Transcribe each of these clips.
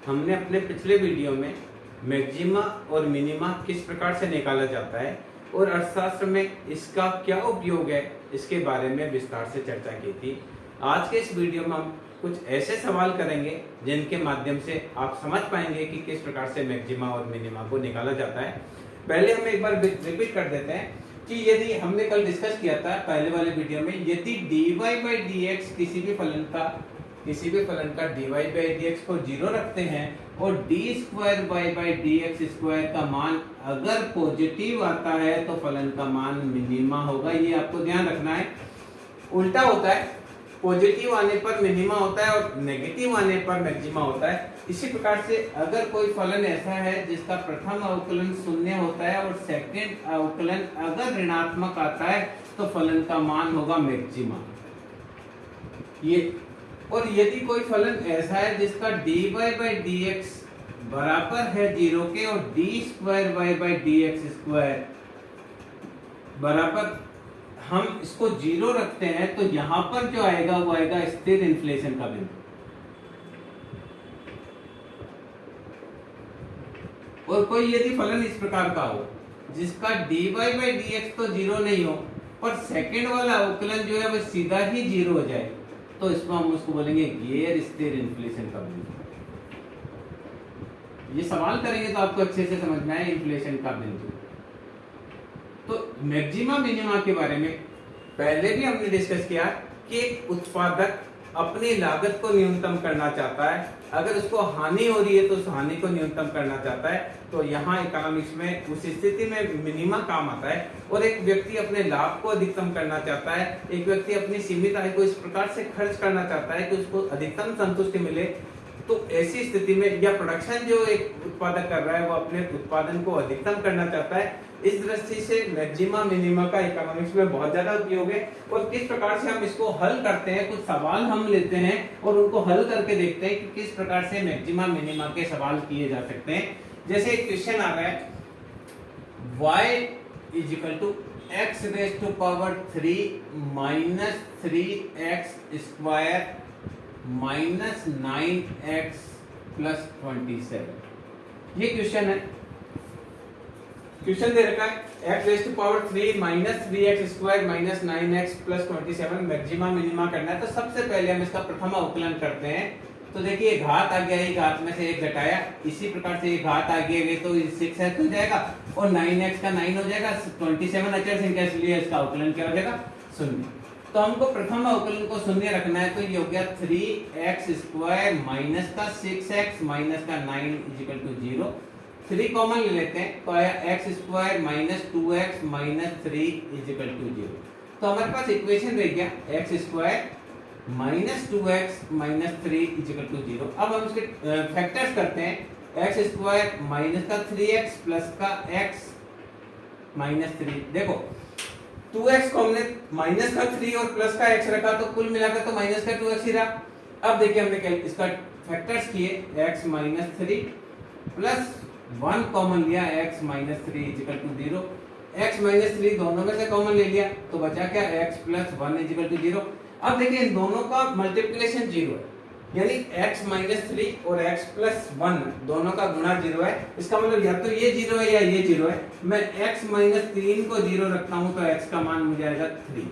हमने अपने पिछले वीडियो में मैक्सिमा और मिनिमा किस प्रकार से निकाला जाता है और अर्थशास्त्र में इसका क्या उपयोग है, इसके बारे में विस्तार से चर्चा की थी। आज के इस वीडियो में हम कुछ ऐसे सवाल करेंगे जिनके माध्यम से आप समझ पाएंगे कि किस प्रकार से मैक्सिमा और मिनिमा को निकाला जाता है। पहले हम एक बार रिपीट कर देते हैं कि यदि हमने कल डिस्कस किया था पहले वाले वीडियो में, यदि dy बाई dx किसी भी फलन का dy बाई dx को 0 रखते हैं और d square by dx square का मान अगर पॉजिटिव आता है तो फलन का मान मिनिमा होगा। ये आपको ध्यान रखना है। उल्टा होता है, पॉजिटिव आने पर मिनिमा होता है और नेगेटिव आने पर मैक्सिमा होता है। इसी प्रकार से अगर कोई फलन ऐसा है जिसका प्रथम अवकलन शून्य होता है और सेकंड अवकलन अगर ऋणात्मक आता है तो फलन का मान होगा मैक्सिमा। ये और यदि कोई फलन ऐसा है जिसका dy बाई dx बराबर है 0 के और d square by dx square बराबर हम इसको 0 रखते हैं तो यहां पर जो आएगा वो आएगा स्थिर इन्फ्लेशन का बिंदु। और कोई यदि फलन इस प्रकार का हो जिसका dy बाई dx तो 0 नहीं हो और सेकंड वाला अवकलन जो है वो सीधा ही 0 हो जाए तो इसको हम उसको बोलेंगे गैर स्थिर इन्फ्लेशन का बिंदु। ये सवाल करेंगे तो आपको अच्छे से समझ में आए इन्फ्लेशन का बिंदु। तो मैक्सिमा मिनिमा के बारे में पहले भी हमने डिस्कस किया कि एक उत्पादक अपनी लागत को न्यूनतम करना चाहता है, अगर उसको हानि हो रही है तो उस हानि को न्यूनतम करना चाहता है। तो यहाँ इकोनॉमिक्स में उस स्थिति में मिनिमा काम आता है। और एक व्यक्ति अपने लाभ को अधिकतम करना चाहता है, एक व्यक्ति अपनी सीमित आय को इस प्रकार से खर्च करना चाहता है कि उसको अधिकतम संतुष्टि मिले। तो ऐसी स्थिति में या प्रोडक्शन जो एक उत्पादक कर रहा है वो अपने उत्पादन को अधिकतम करना चाहता है। इस दृष्टि से मैक्सिमा मिनिमा का इकोनॉमिक्स में बहुत ज्यादा उपयोग है। और किस प्रकार से हम इसको हल करते हैं, कुछ सवाल हम लेते हैं और उनको हल करके देखते हैं कि किस प्रकार से मैक्सिमा मिनिमा के सवाल किए जा सकते हैं। जैसे एक क्वेश्चन आ रहा है y is equal to X raise to power 3 minus 3x square minus 9x plus 27। ये क्वेश्चन है। क्वेश्चन दे रखा है x raise to power 3 minus 3x square minus 9x plus 27 maxima minima करना है। तो सबसे पहले हम इसका प्रथम अवकलन करते हैं। तो देखिए घात आ गया, एक घात में से एक घटाया, इसी प्रकार से एक घात आ गया तो 6x हो जाएगा और 9x का 9 हो जाएगा। 27 अचर संख्या इसलिए इसका अवकलन क्या हो जाएगा, शून्य। तो हमको प्रथम अवकलन को शून्य रखना है। तो ये हो गया 3x स्क्वायर माइनस का 6x माइनस का 9 इज इक्वल टू 0। 3 कॉमन ले लेते हैं तो आया x square minus 2x minus 3 is equal to 0। तो हमारे पास इक्वेशन रह गया x square minus 2x minus 3 is equal to 0। अब हम इसके फैक्टर्स करते हैं। x स्क्वायर माइनस का 3x प्लस का x माइनस 3। देखो 2x को हमने माइनस का 3 और प्लस का x रखा तो कुल मिलाकर तो माइनस का 2x ही रहा। अब देखिए हमने इसका फैक्टर्स किए x माइनस 3 प्लस 1 कॉमन लिया x minus 3 is equal to 0। x minus 3 दोनों में से कॉमन ले लिया तो बचा क्या x plus 1 is equal to 0। अब देखिए इन दोनों का मल्टीप्लिकेशन 0 है, यानी x माइनस 3 और x प्लस 1 दोनों का गुणा 0 है। इसका मतलब या तो ये 0 है या ये 0 है। मैं x माइनस 3 को 0 रखता हूं तो x का मान मुझे आएगा 3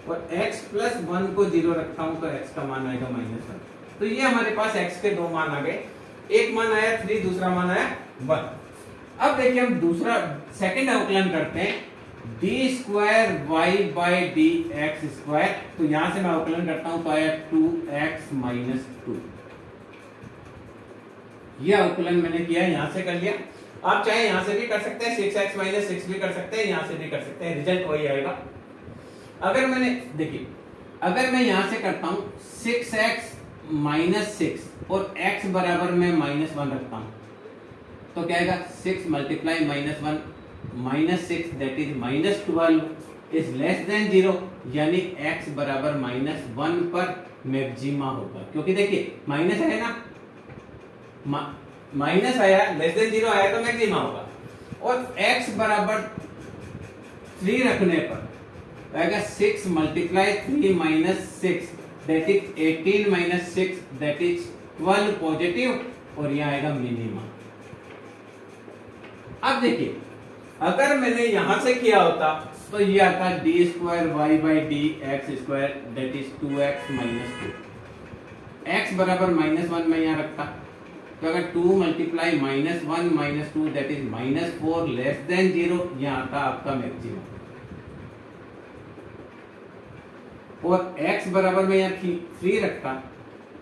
और x प्लस 1 को 0 रखता हूं तो x का मान आएगा माइनस 1। तो ये हमारे पास x के दो मान आ गए, एक मान आया 3, दूसरा मान आया 1। अब देखिए हम दूसरा सेकंड अवकलन करते हैं d square y by D X square. तो यहां से मैं अवकलन करता हूं तो आया 2x माइनस 2। यह अवकलन मैंने किया, यहां से कर लिया। आप चाहे यहां से भी कर सकते हैं, 6x माइनस 6 भी कर सकते हैं, यहां से भी कर सकते हैं, रिजल्ट वही आएगा। अगर मैंने देखिए अगर मैं यहां से करता हूं 6x माइनस 6 और x बराबर में माइनस 1 रखता हूं तो क्या आएगा 6 multiply minus 1 minus 6 that is minus 12 is less than 0, यानी x बराबर माइनस 1 पर मैक्सिमा होगा। क्योंकि देखिए माइनस है ना, माइनस आया, लेस देन 0 आया तो मैक्सिमा होगा। और x बराबर 3 रखने पर आएगा 6 multiply 3 minus 6 that is 18 minus 6 that is 12 positive और यहाँ आएगा मिनिमा। अब देखिए अगर मैंने यहां से किया होता तो ये आता D square Y by D X square that is 2x minus 2। X बराबर -1 में यहाँ रखता तो अगर 2 multiply -1 minus 2 that is -4 less than 0, यहाँ आता आपका मैक्सिमम। और x बराबर में यहाँ 3 रखता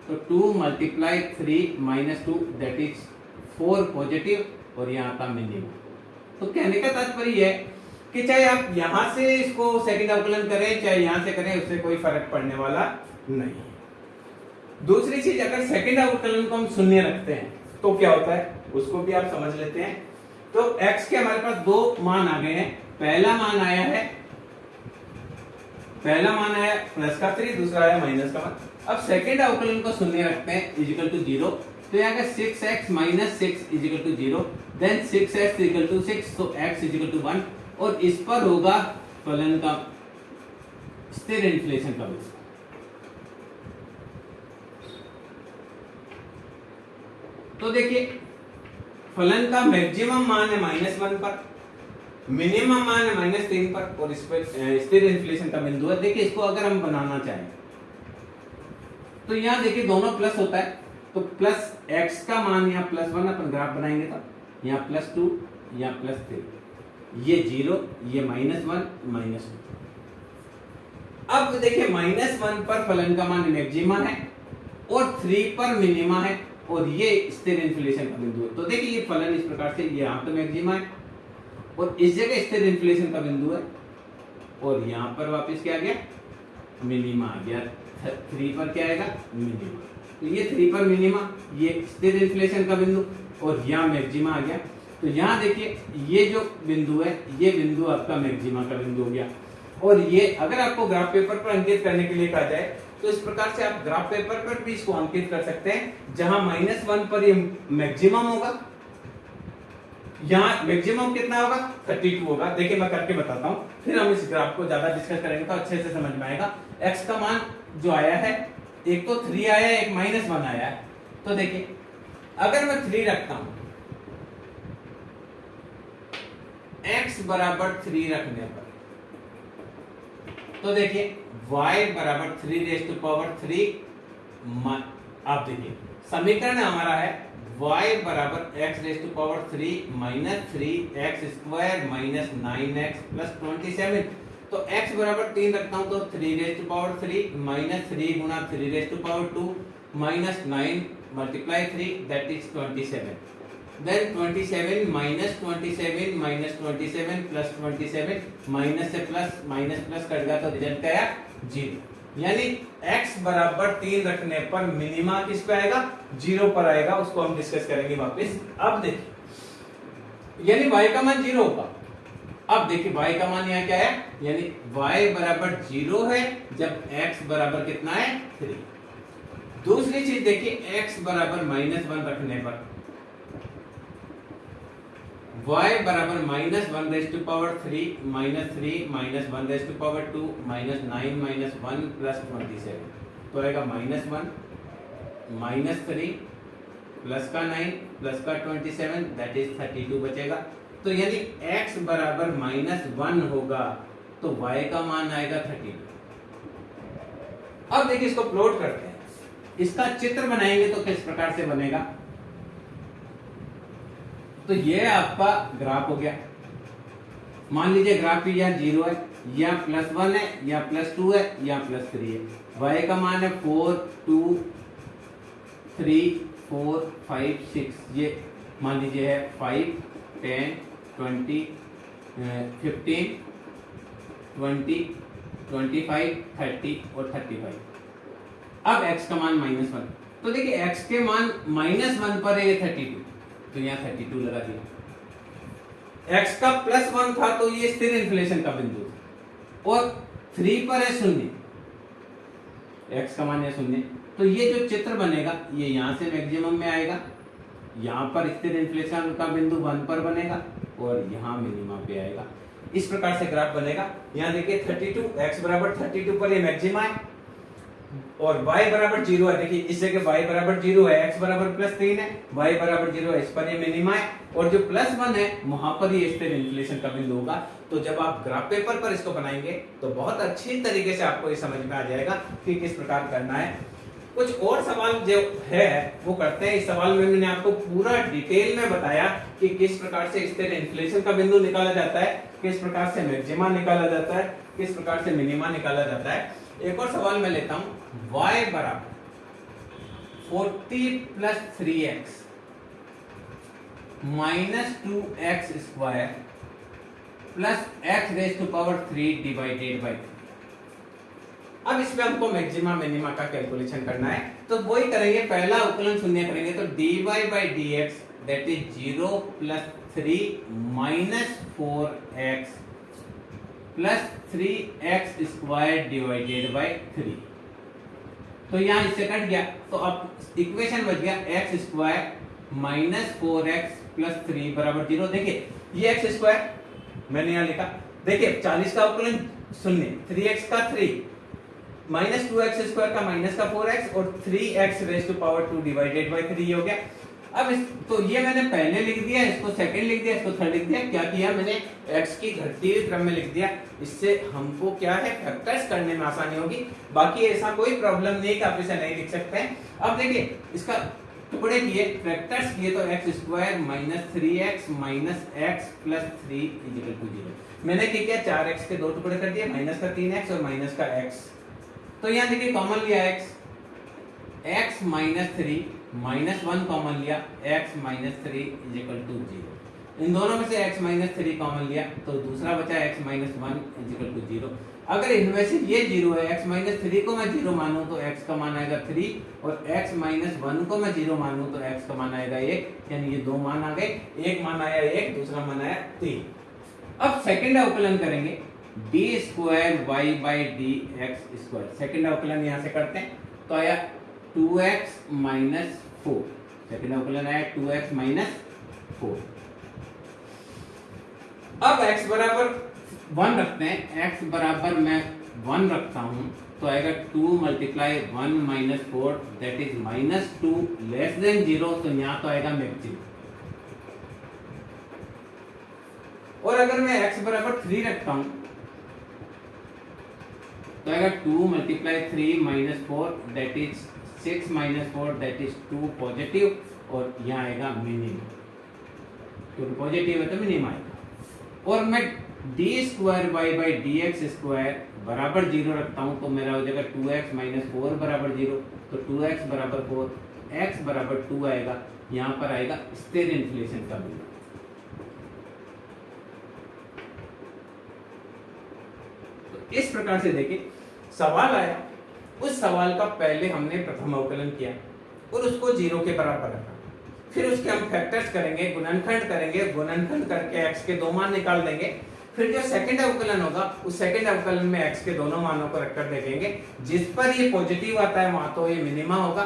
तो 2 multiply 3 minus 2 that is 4 positive और यहाँ आता मिनिमम। तो कहने का तात्पर्य है कि चाहे आप यहां से इसको सेकंड अवकलन करें चाहे यहां से करें उससे कोई फर्क पड़ने वाला नहीं। दूसरी चीज, अगर सेकंड अवकलन को हम शून्य रखते हैं तो क्या होता है उसको भी आप समझ लेते हैं। तो x के हमारे पास दो मान आ गए हैं। पहला मान आया प्लस का 3, दूसरा आया माइनस का 1। अब सेकंड अवकलन को शून्य रखते हैं इजिकल टू 0, तो यहाँ का 6x माइनस 6 equal to 0, then 6x equal to 6, तो x इजिकल टू 1 और इस पर होगा फलन का स्थिर इन्फ्लेशन का वैल्यू। तो देखिए फलन का मैक्सिमम मान है -1 पर, मिनिमम मान है -3 पर और इस पर स्थिर इन्फ्लेशन का बिंदु है। देखिए इसको अगर हम बनाना चाहें तो यहाँ देखिए दोनों प्लस होता है तो प्लस x का मान यहाँ +1 अपन ग्राफ बनाएंगे तो यहाँ +2 यहाँ +3, ये 0 ये -1 -2। अब देखिए -1 पर फलन का मान मैक्सिमा है और 3 पर मिनिमा है और ये स्थिर इन्फ्लेशन का बिंदु है। तो देखिए ये फलन इस प्रकार से, ये यहाँ पे मैक्सिमा है और इस जगह स्थिर इन्फ्लेशन का बिंदु है और यहाँ पर वापस क्या आ गया मिनिमा आ गया। 3 पर क्या आएगा मिनिमा, तो ये 3 पर मिनिमा, ये स्थिर इन्फ्लेशन का बिंदु और यहाँ मैक्सिमा आ गया। तो यहाँ देखिए ये जो बिंदु है ये बिंदु आपका मैक्सिमा का बिंदु हो गया। और ये अगर आपको ग्राफ पेपर पर अंकित करने के लिए कहा जाए तो इस प्रकार से आप ग्राफ पेपर पर भी इसको अंकित कर सकते हैं, जहां -1 पर ये मैक्सिमम होगा, यहाँ मैक्सिमम कितना होगा 32 होगा। देखिए मैं करके बताता हूँ, फिर हम इस ग्राफ को ज्यादा डिस्कस करेंगे तो अच्छे से समझ में आएगा। x का मान जो आया है, एक तो 3 आया है, एक -1 आया है। तो देखिए अगर मैं 3 रखता हूं x बराबर 3 रखने पर, तो देखिए y बराबर 3⁻3। आप देखिए समीकरण हमारा है y बराबर x⁻3 minus 3x² minus 9x plus 27। तो x बराबर 3 रखता हूं तो 3⁻3 माइनस 3 गुना 3⁻2 minus 9 multiply 3 that is 27। Then 27 minus 27 minus 27 plus 27, minus से प्लस माइनस प्लस कट गया तो रिजल्ट क्या आया 0। यानी x बराबर 3 रखने पर मिनिमा किस पे आएगा 0 पर आएगा, उसको हम डिस्कस करेंगे वापस। अब देखिए यानी y का मान 0 होगा। अब देखिए y का मान यहाँ क्या है, यानी y बराबर 0 है जब x बराबर कितना है 3। दूसरी चीज देखिए x बराबर -1 रखने पर y बराबर -1⁻3 minus 3 minus 1⁻2 minus 9 minus 1 plus 27, तो आएगा -1 माइनस 3 प्लस का 9 प्लस का 27 दैट इज 32 बचेगा। तो यानी x बराबर -1 होगा तो y का मान आएगा 32। अब देखिए इसको प्लॉट करते हैं, इसका चित्र बनाएंगे तो किस प्रकार से बनेगा। तो ये आपका ग्राफ हो गया। मान लीजिए ग्राफ की यहाँ 0 है, या +1 है, या +2 है, या +3 है। y का मान है 4 2 3 4 5 6, ये मान लीजिए है 5 10 20 15 20 25 30 और 35। अब x का मान -1, तो देखिए x के मान -1 पर है ये 32, तो यहाँ 32 लगा दिया। x का +1 था तो ये स्थिर इन्फ्लेशन का बिंदु और 3 पर है 0, x का मान है 0, तो ये जो चित्र बनेगा ये यहाँ से मैक्सिमम में आएगा, यहाँ पर स्थिर इन्फ्लेशन का बिंदु 1 पर बनेगा और यहाँ मिनिमा पे आएगा। इस प्रकार से ग्राफ बनेगा। यहाँ देखिए 32, x बराबर 32 पर ये मैक्सिमा है, और y बराबर 0 है, देखिए इस जगह y बराबर 0 है, x बराबर +3 है, y बराबर 0 है, इस पर ये मिनिमा है, और जो +1 है वहां पर ये स्टेट इन्फ्लेशन का बिंदु होगा। तो जब आप ग्राफ पेपर पर इसको बनाएंगे तो बहुत अच्छी तरीके से आपको ये समझ में आ जाएगा कि किस प्रकार करना है। कुछ और सवाल जो है वो करते हैं। इस सवाल में मैंने आपको पूरा डिटेल में बताया कि किस प्रकार से स्टेट इन्फ्लेशन का बिंदु निकाला जाता है, किस प्रकार से मैक्सिमा निकाला जाता है, किस प्रकार से मिनिमा निकाला जाता है। एक और सवाल मैं लेता हूं, y बराबर 40 + 3x - 2x square plus x⁻³ divided by 3। अब इसमें हमको मैक्सिमा मिनिमा का कैलकुलेशन करना है, तो वही करेंगे, पहला अवकलन शून्य करेंगे तो dy/dx that is 0 + 3 - 4x plus 3x² divided by 3। तो यहां इससे कट गया, तो अब इक्वेशन बच गया x² - 4x + 3 बराबर 0। देखिए ये x² मैंने यहां लिखा, देखिए 40 का अवकलन शून्य, 3x का 3 -2x² का -4x और 3x⁻² डिवाइडेड बाय 3 हो गया। अब इस तो ये मैंने पहले लिख दिया, इसको सेकंड लिख दिया, इसको थर्ड लिख दिया। क्या किया मैंने, x की घटती हुई क्रम में लिख दिया। इससे हमको क्या है, फैक्टर्स करने में आसानी होगी। बाकी ऐसा कोई प्रॉब्लम नहीं कि आप इसे नहीं लिख सकते हैं। अब देखिए इसका टुकड़े किए, फैक्टर्स किए तो x² - 3x - x + 3 = 0। मैंने क्या किया, 4x के दो टुकड़े कर दिए, माइनस का 3x और माइनस का x। तो यहाँ देखिए कॉमन लिया x - 3 -1 कॉमन लिया, x - 3 = 0। इन दोनों में से x - 3 कॉमन लिया तो दूसरा बचा x - 1 = 0। अगर इनमें से ये 0 है, x - 3 को मैं 0 मानूं तो x का मान आएगा 3, और x - 1 को मैं 0 मानूं तो x का मान आएगा 1, यानी ये दो मान आ गए। एक मान आया 1, दूसरा मान आया 3। अब सेकंड अवकलन करेंगे, d²y/dx²। सेकंड अवकलन यहां से करते हैं तो आया 2x - 4। सेकंड अवकलन आया 2x - 4। अब x बराबर 1 रखते हैं, x बराबर मैं 1 रखता हूं तो आएगा 2 × 1 - 4 दैट इज -2 <0। तो यहां तो आएगा मैक्सिमम। और अगर मैं x बराबर 3 रखता हूं तो आएगा 2 × 3 - 4 that is 6 - 4 that is 2 positive, और यहाँ आएगा मिनिमम, क्योंकि पॉजिटिव है तो मिनिमम आएगा। और मैं d²y/dx² बराबर 0 रखता हूं तो मेरा हो जाएगा 2x - 4 बराबर 0। तो 2x बराबर 4, x बराबर 2 आएगा। यहाँ पर आएगा स्थिर इन्फ्लेशन का बिंदु। तो इस प्रकार से देखिए सवाल आया, उस सवाल का पहले हमने प्रथम अवकलन किया और उसको 0 के बराबर रखा। फिर उसके हम फैक्टर्स करेंगे, गुणनखंड करेंगे, गुणनखंड करके x के दो मान निकाल देंगे। फिर जो सेकंड अवकलन होगा उस सेकंड अवकलन में x के दोनों मानों को रखकर देखेंगे। जिस पर ये पॉजिटिव आता है वहां तो ये मिनिमा होगा,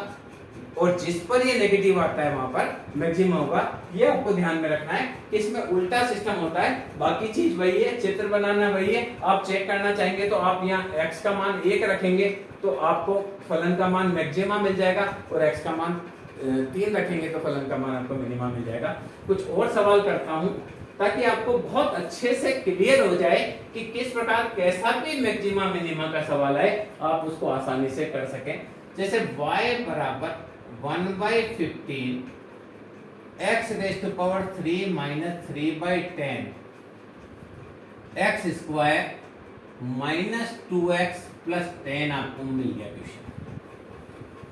और जिस पर ये नेगेटिव आता है वहां पर मैक्सिमम होगा। ये आपको ध्यान में रखना है कि इसमें उल्टा सिस्टम होता है, बाकी चीज वही है, चित्र बनाना वही है। आप चेक करना चाहेंगे तो आप यहाँ x का मान 1 रखेंगे तो आपको फलन का मान मैक्सिमा मिल जाएगा, और x का मान 3 रखेंगे तो फलन का मान आपको मिनिमा मिल जाएगा। कुछ और सवाल करता हूं ताकि आपको बहुत अच्छे से क्लियर हो जाए कि किस प्रकार कैसा भी मैक्सिमा मिनिमा का सवाल है आप उसको आसानी से कर सकें। जैसे y बराबर 1/15 x⁻³ - 3/10 x² - 2x + 10 आपको मिल गया क्वेश्चन।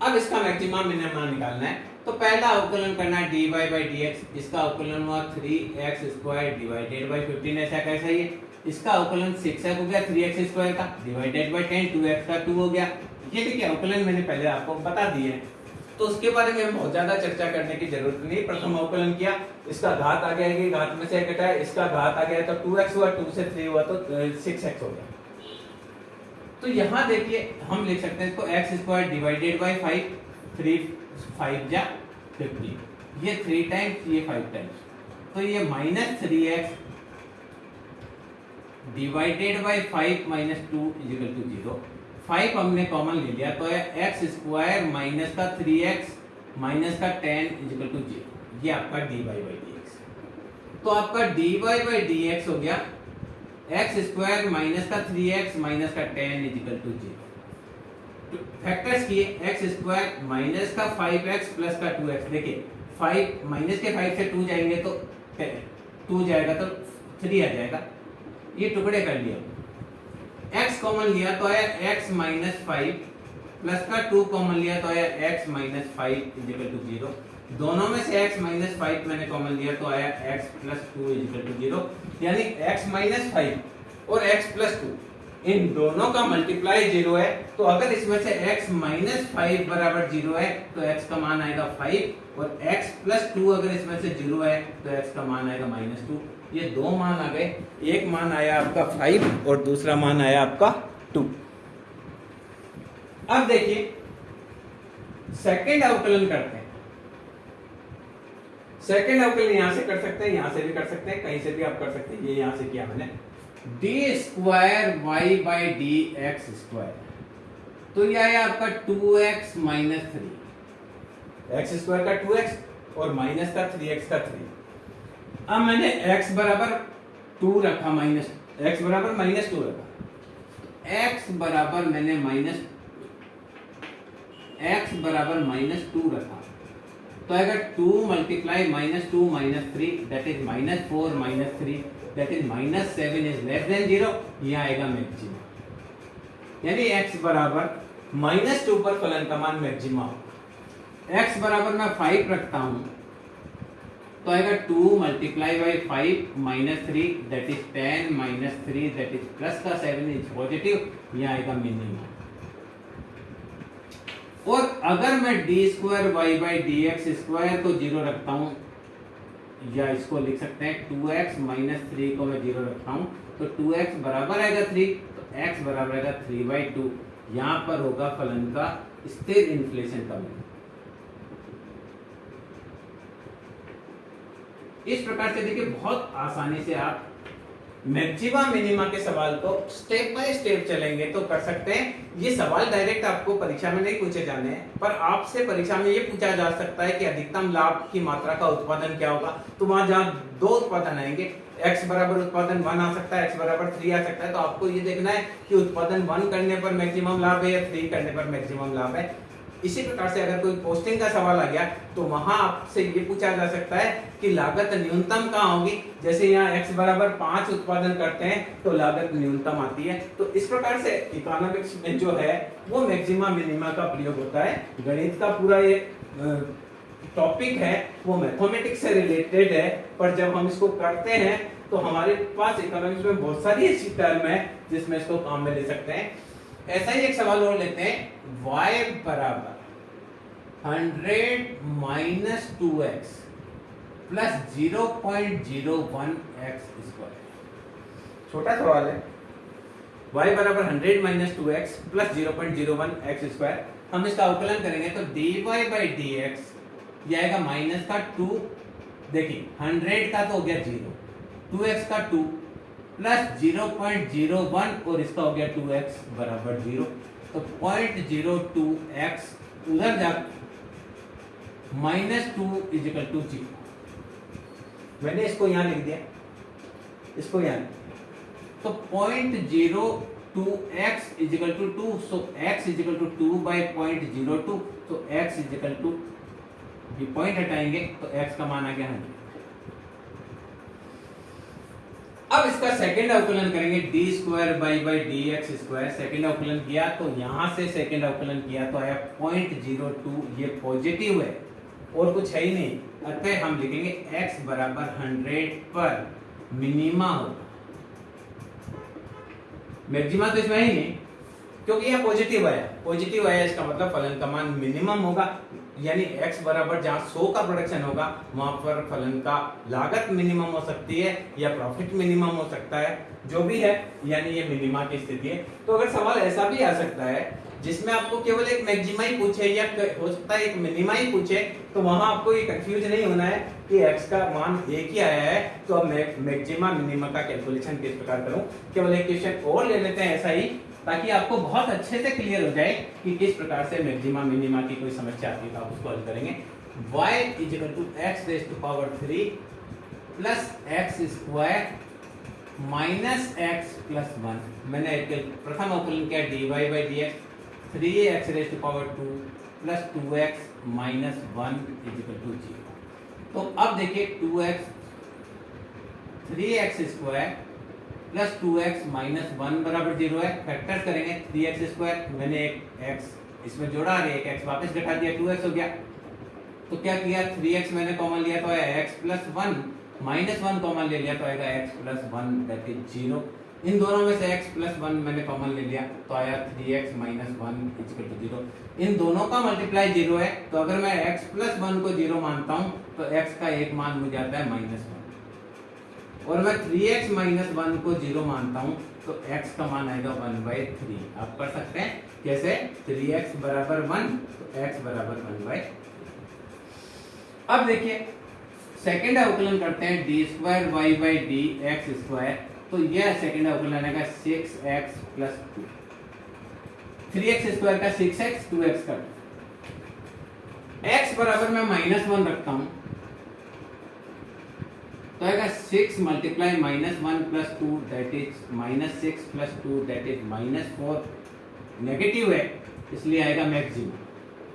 अब इसका मैक्सिमा मिनिमा निकालना है तो पहला अवकलन करना है dy/dx। इसका अवकलन हुआ 3x² डिवाइडेड बाय 15, ऐसा कैसा ही है। इसका अवकलन 6x हो गया 3x² का डिवाइडेड बाय 10, 2x का 2 हो गया। ये देखिए अवकलन मैंने पहले आपको बता दिए हैं तो उसके बारे में बहुत ज्यादा चर्चा करने की जरूरत नहीं। प्रथम अवकलन किया, इसका घात आ गया, घात में से घटा, इसका घात आ गया तो 2x हुआ, 2 से 3 हुआ तो 6x हो गया। तो यहाँ देखिए हम लिख सकते हैं इसको x² डिवाइडेड बाय 5, 3 5 जा 15, ये 3 टाइम्स ये 5 टाइम्स, तो ये -3x डिवाइडेड बाय 5 - 2 = 0। 5 हमने कॉमन ले लिया तो एक्स स्क्वायर माइनस का 3x माइनस का 10 इजिकल टू 0। ये आपका dy बाई डी एक्स। तो आपका dy बाई डी एक्स हो गया एक्स स्क्वायर माइनस का 3x माइनस का 10 इजिकल टू 0। फैक्टर्स किए एक्स स्क्वायर माइनस का 5x प्लस का 2x। देखिए 5 माइनस के 5 से 2 जाएंगे तो 2 जाएगा तो 3 आ जाएगा। ये टुकड़े कर लिया। x कॉमन लिया तो आया x माइनस 5 प्लस का 2 कॉमन लिया तो आया x माइनस 5 इजिकल टू 0। दोनों में से x माइनस 5 मैंने कॉमन लिया तो आया x प्लस 2 इजिकल टू 0। यानी x माइनस 5 और x प्लस 2 इन दोनों का मल्टीप्लाई 0 है। तो अगर इसमें से x माइनस 5 बराबर 0 है तो x का मान आएगा 5 और x प्लस 2 अगर इसमें से 0 है तो x का मान आएगा माइनस 2। ये दो मान आ गए। एक मान आया आपका 5 और दूसरा मान आया आपका 2। अब देखिए सेकंड अवकलन करते हैं। सेकंड अवकलन यहां से कर सकते हैं, यहां से भी कर सकते हैं, कहीं से भी आप कर सकते हैं। ये यहां से किया मैंने D square Y by D X square. तो ये आया आपका 2x माइनस 3 एक्स स्क्वायर का 2x और माइनस का 3x का 3। अब मैंने x बराबर 2 रखा, माइनस x बराबर माइनस 2 रखा। x बराबर मैंने x बराबर माइनस 2 रखा तो अगर 2 multiply minus 2 minus 3 that is minus 4 minus 3 that is minus 7 is less than 0। यह आएगा मैक्सिमम। यानी x बराबर माइनस 2 पर फलन का मान मैक्सिमम। x बराबर मैं 5 रखता हूं तो आएगा 2 multiply by 5 minus 3 that is 10 minus 3 that is plus का 7 इज पॉजिटिव। यह आएगा मिनिमम। और अगर मैं D square Y by D X square को 0 रखता हूं या इसको लिख सकते हैं 2x माइनस 3 को मैं 0 रखता हूं तो 2x बराबर आएगा 3 तो x बराबर आएगा 3/2। यहां पर होगा फलन का स्थिर इन्फ्लेशन का मान। इस प्रकार से देखिए बहुत आसानी से आप मैक्सिमा मिनिमा के सवाल को स्टेप बाय स्टेप चलेंगे तो कर सकते हैं। ये सवाल डायरेक्ट आपको परीक्षा में नहीं पूछे जाने हैं, पर आपसे परीक्षा में ये पूछा जा सकता है कि अधिकतम लाभ की मात्रा का उत्पादन क्या होगा। तो वहां जहां दो उत्पादन आएंगे x बराबर उत्पादन 1 आ सकता है, x बराबर 3 आ सकता है। तो आपको ये देखना है कि उत्पादन 1 करने पर मैक्सिमम लाभ है या 3 करने पर मैक्सिमम लाभ है। इसी प्रकार से अगर कोई पोस्टिंग का सवाल आ गया तो वहां आपसे ये पूछा जा सकता है कि लागत न्यूनतम कहाँ होगी। जैसे यहाँ x बराबर 5 उत्पादन करते हैं तो लागत न्यूनतम आती है। तो इस प्रकार से इकोनॉमिक्स में जो है वो मैक्सिमा मिनिमा का प्रयोग होता है। गणित का पूरा ये टॉपिक है वो मैथमेटिक्स से रिलेटेड है, पर जब हम इसको करते हैं तो हमारे पास इकोनॉमिक्स में बहुत सारी ऐसी टर्म है जिसमें इसको काम में ले सकते हैं। ऐसा ही एक सवाल और लेते हैं। y बराबर 100 minus 2x plus 0.01 x square. छोटा सवाल है। y बराबर 100 minus 2x plus 0.01 x square. हम इसका अवकलन करेंगे तो dy बाई डी एक्स यह आएगा माइनस का 2। देखिए 100 का तो हो गया 0, 2x का 2 प्लस 0.01 और इसका हो गया 2x बराबर 0। तो 0.02x उधर जा माइनस 2 इजिकल टू 0। मैंने इसको यहां लिख दिया, इसको यहां तो 0.02x equal to 2। So x equal to 2 by 0.02। तो x इजिकल टू ये पॉइंट हटाएंगे तो x का मान आ गया 100। अब इसका सेकंड अवकलन करेंगे D square by D X square. Second अवकलन किया तो यहां से सेकंड अवकलन किया तो आया 0.02। ये पॉजिटिव है और कुछ है ही नहीं, अतः हम लिखेंगे x बराबर 100 पर मिनिमा होगा। मैक्सिमा तो इसमें ही नहीं क्योंकि यह पॉजिटिव आया। पॉजिटिव आया इसका मतलब फलन का मान मिनिमम होगा। यानी x बराबर जहां 100 का प्रोडक्शन होगा वहां पर फलन का लागत मिनिमम हो सकती है या प्रॉफिट मिनिमम हो सकता है, जो भी है, यानी ये मिनिमा की स्थिति है। तो अगर सवाल ऐसा भी आ सकता है जिसमें आपको केवल एक मैक्सिमा ही पूछे या हो सकता है एक मिनिमा ही पूछे, तो वहां आपको ये कंफ्यूज नहीं होना है कि x का मान एक ही आया है तो अब मैक्सिमा मिनिमा का कैलकुलेशन किस प्रकार करूं। केवल एक क्वेश्चन और ले लेते हैं ऐसा ही ताकि आपको बहुत अच्छे से क्लियर हो जाए कि किस प्रकार से मैक्सिमा मिनिमा की कोई समस्या आती है तो आप उसको हल करेंगे। y equal to X raise to power 3 plus X square minus X plus 1। मैंने प्रथम अवकलन किया dy by D X 3x raise to power 2 plus 2x minus 1 equal to 0। तो अब देखिए 2x 3x square plus 2x minus 1 बराबर 0 है। Factor करेंगे 3x स्क्वायर, मैंने एक x इसमें जोड़ा और एक x वापस घटा दिया, 2x हो गया। तो क्या किया 3x मैंने कॉमन लिया तो आया x प्लस 1, माइनस 1 कॉमन ले लिया तो आएगा x प्लस 1 दैट इज 0। इन दोनों में से x प्लस 1 मैंने कॉमन ले लिया तो आया 3x माइनस 1 इक्वल टू 0। इन दोनों का मल्टीप्लाई 0 है, तो अगर मैं x प्लस 1 को 0 मानता हूं तो x का एक मान मुझे आता है माइनस 1, और मैं 3x माइनस 1 को 0 मानता हूं तो x का मान आएगा 1/3। आप कर सकते हैं कैसे, 3x बराबर 1 तो x बराबर 1/3। अब देखिए सेकंड अवकलन करते हैं D square Y by D X square. तो यह सेकंड अवकलन आएगा 6x प्लस 2, 3x स्क्वायर का 6x 2x का x बराबर मैं माइनस 1 रखता हूं तो आएगा 6 multiply minus 1 plus 2 that is minus 6 plus 2 that is minus 4। Negative है इसलिए आएगा मैक्सिमम,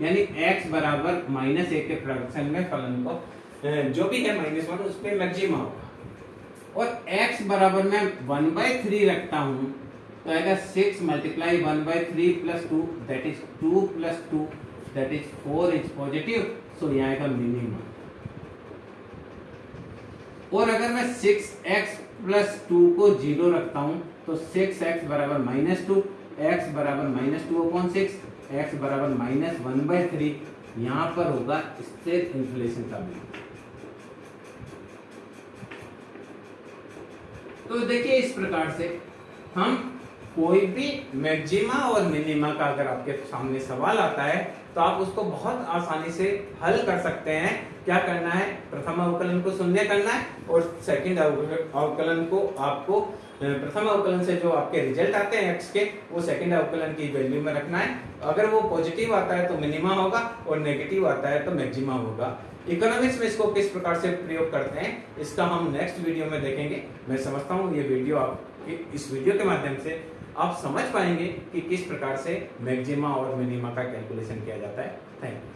यानी x बराबर माइनस 1 के फ्रैक्शन में फलन को जो भी है माइनस 1 उस पे मैक्सिमा होगा। और x बराबर मैं 1/3 रखता हूं तो आएगा 6 multiply 1/3 plus 2 that is 2 plus 2 that is 4 is positive, so यह आएगा मिनिमम। और अगर मैं 6x प्लस 2 को 0 रखता हूं तो 6x बराबर माइनस 2, x बराबर माइनस 2/6, x बराबर माइनस 1/3। यहां पर होगा स्थिर इन्फ्लेशन का मान। तो देखिए इस प्रकार से हम कोई भी मैक्सिमा और मिनिमा का अगर आपके सामने सवाल आता है तो आप उसको बहुत आसानी से हल कर सकते हैं। क्या करना है, प्रथम अवकलन को शून्य करना है और सेकंड अवकलन को आपको प्रथम अवकलन से जो आपके रिजल्ट आते हैं x के वो सेकंड अवकलन की वैल्यू में रखना है। अगर वो पॉजिटिव आता है तो मिनिमा होगा और नेगेटिव आता है तो मैक्सिमा होगा। इकोनॉमिक्स में इसको किस प्रकार से प्रयोग करते हैं इसका हम नेक्स्ट वीडियो में देखेंगे। मैं समझता हूँ ये वीडियो इस वीडियो के माध्यम से आप समझ पाएंगे कि किस प्रकार से मैक्सिमा और मिनिमा का कैलकुलेशन किया जाता है। Thank you.